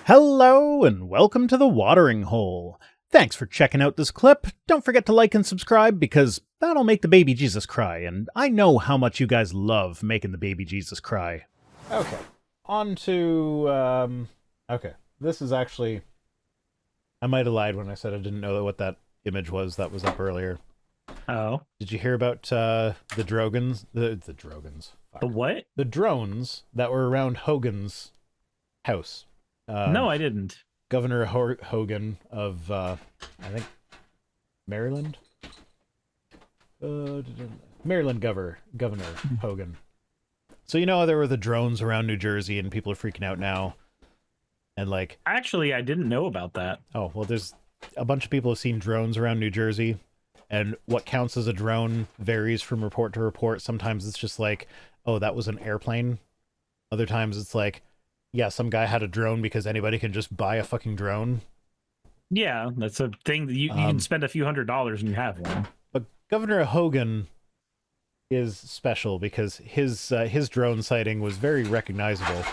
Hello and welcome to the Watering Hole. Thanks for checking out this clip. Don't forget to like and subscribe because that'll make the baby Jesus cry, and I know how much you guys love making the baby Jesus cry. Okay, on to, okay, this is actually, I might have lied when I said I didn't know what that image was that was up earlier. Oh. Did you hear about the Drogans? The Drogans. Fuck. The what? The drones that were around Hogan's house. No, I didn't. Governor Hogan of, I think, Maryland? Maryland Governor Hogan. So you know there were the drones around New Jersey and people are freaking out now. And like... Actually, I didn't know about that. Oh, well, there's a bunch of people have seen drones around New Jersey. And what counts as a drone varies from report to report. Sometimes it's just like, oh, that was an airplane. Other times it's like, yeah, some guy had a drone because anybody can just buy a fucking drone. Yeah, that's a thing that you can spend a few $100s and you have one. But Governor Hogan is special because his drone sighting was very recognizable.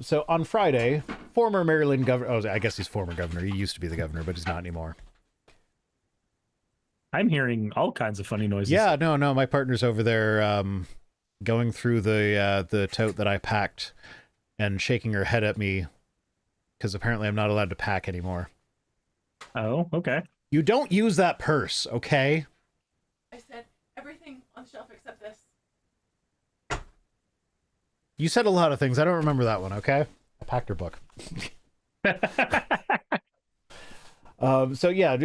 So on Friday, former Maryland governor... Oh, I guess he's former governor. He used to be the governor, but he's not anymore. I'm hearing all kinds of funny noises. Yeah, no, my partner's over there going through the tote that I packed and shaking her head at me because apparently I'm not allowed to pack anymore. Oh, okay. You don't use that purse, okay? I said everything on the shelf except this. You said a lot of things. I don't remember that one, okay? I packed her book. So yeah,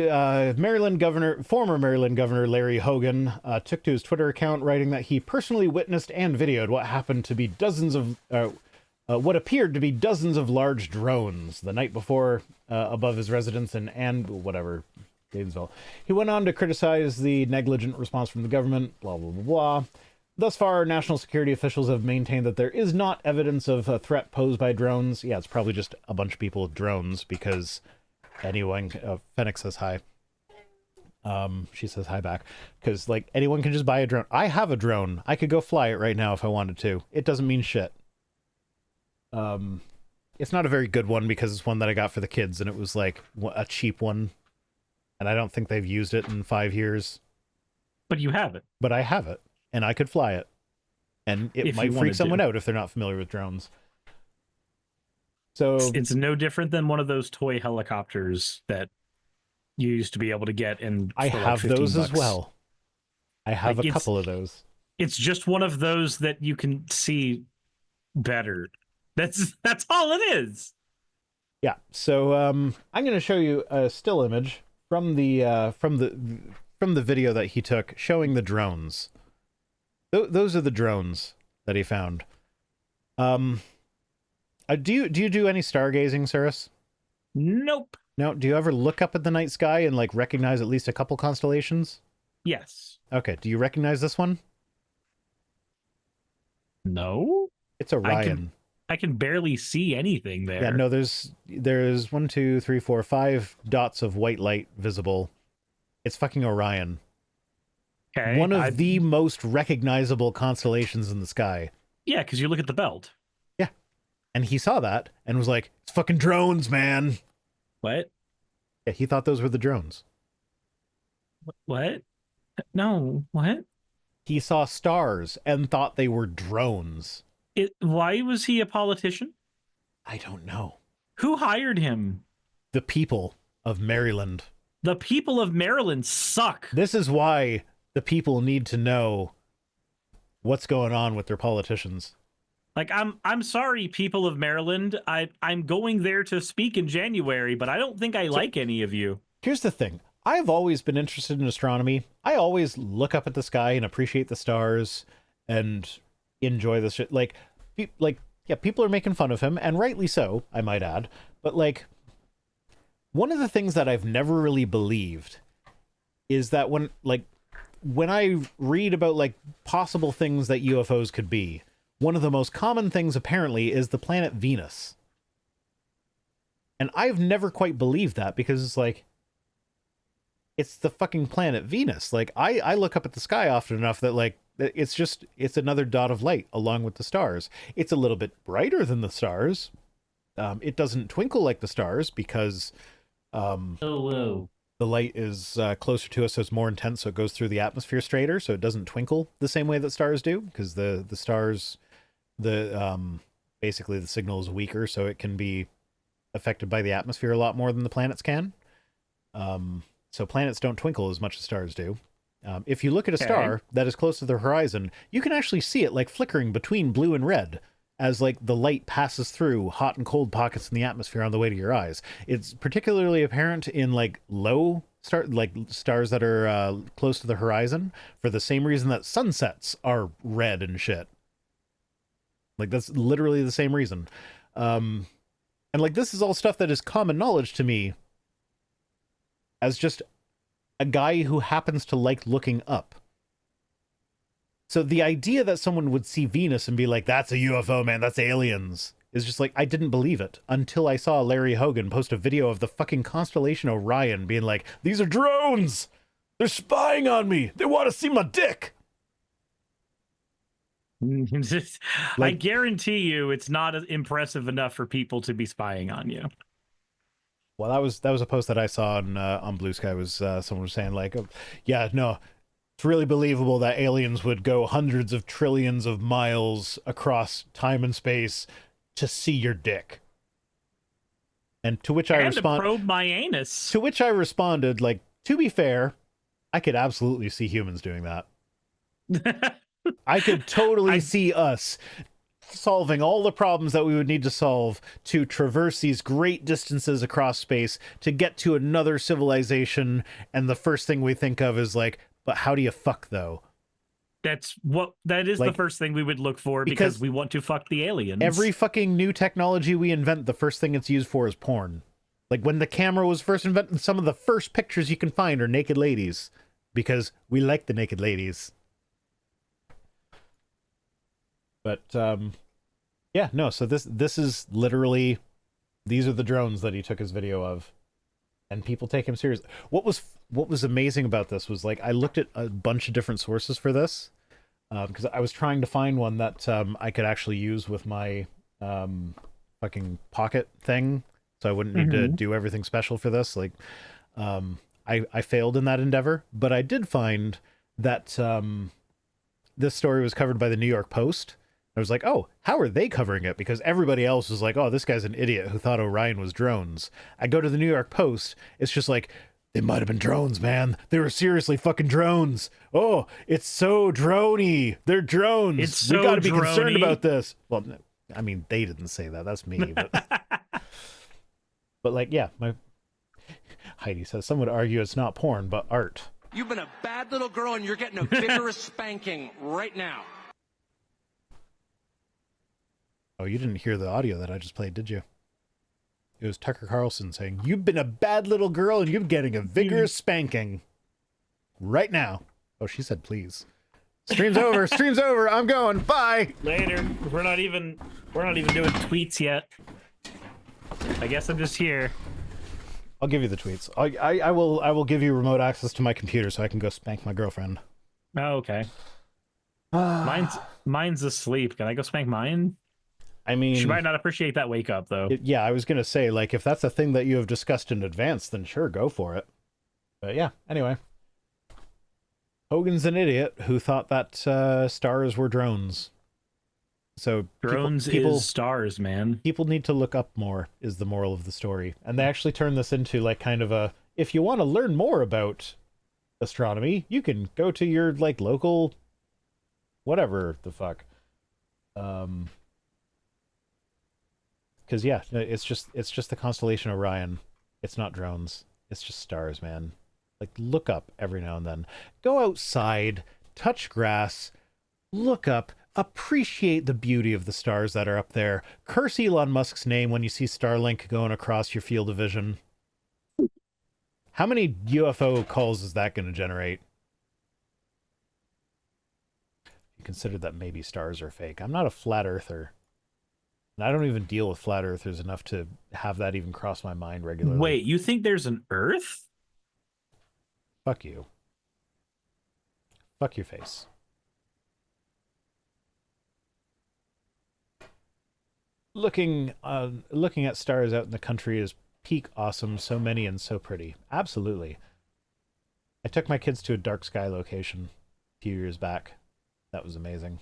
former Maryland Governor Larry Hogan took to his Twitter account writing that he personally witnessed and videoed what happened to be dozens of... what appeared to be dozens of large drones the night before above his residence in whatever, Gainesville. He went on to criticize the negligent response from the government, blah, blah, blah, blah. Thus far, national security officials have maintained that there is not evidence of a threat posed by drones. Yeah, it's probably just a bunch of people with drones because anyone... Fennec says hi. She says hi back. Because, like, anyone can just buy a drone. I have a drone. I could go fly it right now if I wanted to. It doesn't mean shit. It's not a very good one because it's one that I got for the kids and it was like a cheap one and I don't think they've used it in 5 years. But you have it. But I have it and I could fly it and it might freak someone out if they're not familiar with drones. So it's no different than one of those toy helicopters that you used to be able to get and I have like those as well. I have like a couple of those. It's just one of those that you can see better. That's all it is. Yeah. So I'm going to show you a still image from the video that he took showing the drones. Those are the drones that he found. Do you do any stargazing, Cirrus? Nope. No. Do you ever look up at the night sky and like recognize at least a couple constellations? Yes. Okay. Do you recognize this one? No. It's Orion. I can barely see anything there. Yeah, no, there's 1, 2, 3, 4, 5 dots of white light visible. It's fucking Orion. Okay. One of the most recognizable constellations in the sky. Yeah, because you look at the belt. Yeah. And he saw that and was like, it's fucking drones, man. What? Yeah, he thought those were the drones. What? No, what? He saw stars and thought they were drones. Why was he a politician? I don't know. Who hired him? The people of Maryland. The people of Maryland suck. This is why the people need to know what's going on with their politicians. Like, I'm sorry, people of Maryland. I'm going there to speak in January, but I don't think I like any of you. Here's the thing. I've always been interested in astronomy. I always look up at the sky and appreciate the stars and enjoy this shit. Like, yeah, people are making fun of him, and rightly so, I might add. But, like, one of the things that I've never really believed is that when I read about, like, possible things that UFOs could be, one of the most common things, apparently, is the planet Venus. And I've never quite believed that, because it's like, it's the fucking planet Venus. Like, I look up at the sky often enough that, like, it's another dot of light along with the stars. It's a little bit brighter than the stars, it doesn't twinkle like the stars because Whoa. the light is closer to us, so it's more intense, so it goes through the atmosphere straighter, so it doesn't twinkle the same way that stars do, because the stars, basically the signal is weaker, so it can be affected by the atmosphere a lot more than the planets can. So planets don't twinkle as much as stars do. If you look at a star that is close to the horizon, you can actually see it like flickering between blue and red as like the light passes through hot and cold pockets in the atmosphere on the way to your eyes. It's particularly apparent in like stars that are close to the horizon, for the same reason that sunsets are red and shit. Like that's literally the same reason. And like this is all stuff that is common knowledge to me as just a guy who happens to like looking up. So the idea that someone would see Venus and be like, that's a UFO, man, that's aliens, is just like, I didn't believe it until I saw Larry Hogan post a video of the fucking constellation Orion being like, these are drones! They're spying on me! They want to see my dick! I guarantee you it's not impressive enough for people to be spying on you. Well, that was a post that I saw on Blue Sky. Was someone was saying like, yeah, no, it's really believable that aliens would go hundreds of trillions of miles across time and space to see your dick. And to which I responded, probe my anus. To which I responded, like, to be fair, I could absolutely see humans doing that. I could totally see us solving all the problems that we would need to solve to traverse these great distances across space to get to another civilization, and the first thing we think of is like, but how do you fuck though? That is like, the first thing we would look for because we want to fuck the aliens. Every fucking new technology we invent, the first thing it's used for is porn. Like when the camera was first invented, some of the first pictures you can find are naked ladies because we like the naked ladies. But yeah, no, so this is literally, these are the drones that he took his video of, and people take him seriously. What was amazing about this was, like, I looked at a bunch of different sources for this because I was trying to find one that I could actually use with my fucking pocket thing, so I wouldn't need to do everything special for this. Like, I failed in that endeavor, but I did find that this story was covered by the New York Post. I was like, oh, how are they covering it? Because everybody else was like, oh, this guy's an idiot who thought Orion was drones. I go to the New York Post. It's just like, they might have been drones, man. They were seriously fucking drones. Oh, it's so droney. They're drones. It's so we got to be droney. concerned about this. Well, I mean, they didn't say that. That's me. But like, yeah, Heidi says, some would argue it's not porn, but art. You've been a bad little girl and you're getting a vigorous spanking right now. Oh, you didn't hear the audio that I just played, did you? It was Tucker Carlson saying, you've been a bad little girl and you're getting a vigorous spanking right now. Oh, she said, please. Stream's over. Stream's over. I'm going. Bye. Later. We're not even doing tweets yet. I guess I'm just here. I'll give you the tweets. I will give you remote access to my computer so I can go spank my girlfriend. Oh, okay. Mine's asleep. Can I go spank mine? I mean, she might not appreciate that wake up, though. Yeah, I was going to say, like, if that's a thing that you have discussed in advance, then sure, go for it. But yeah, anyway. Hogan's an idiot who thought that stars were drones. So drones is stars, man. People need to look up more, is the moral of the story. And they actually turn this into, like, kind of a, if you want to learn more about astronomy, you can go to your, like, local whatever the fuck. Because yeah, it's just the constellation Orion. It's not drones. It's just stars, man. Like, look up every now and then. Go outside, touch grass, look up, appreciate the beauty of the stars that are up there. Curse Elon Musk's name when you see Starlink going across your field of vision. How many UFO calls is that going to generate? You consider that maybe stars are fake. I'm not a flat earther. And I don't even deal with flat earthers enough to have that even cross my mind regularly. Wait, you think there's an Earth? Fuck you. Fuck your face. looking at stars out in the country is peak awesome. So many and so pretty. Absolutely. I took my kids to a dark sky location a few years back. That was amazing.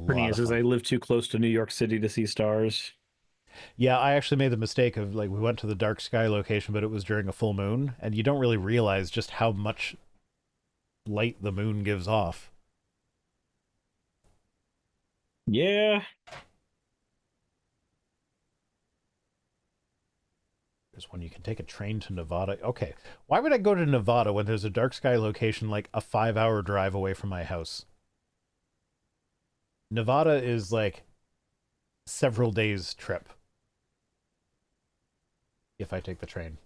Funny is I live too close to New York City to see stars. Yeah, I actually made the mistake of like we went to the dark sky location, but it was during a full moon, and you don't really realize just how much light the moon gives off. Yeah. There's when you can take a train to Nevada. Okay, why would I go to Nevada when there's a dark sky location like a 5-hour drive away from my house? Nevada is like several days trip if I take the train.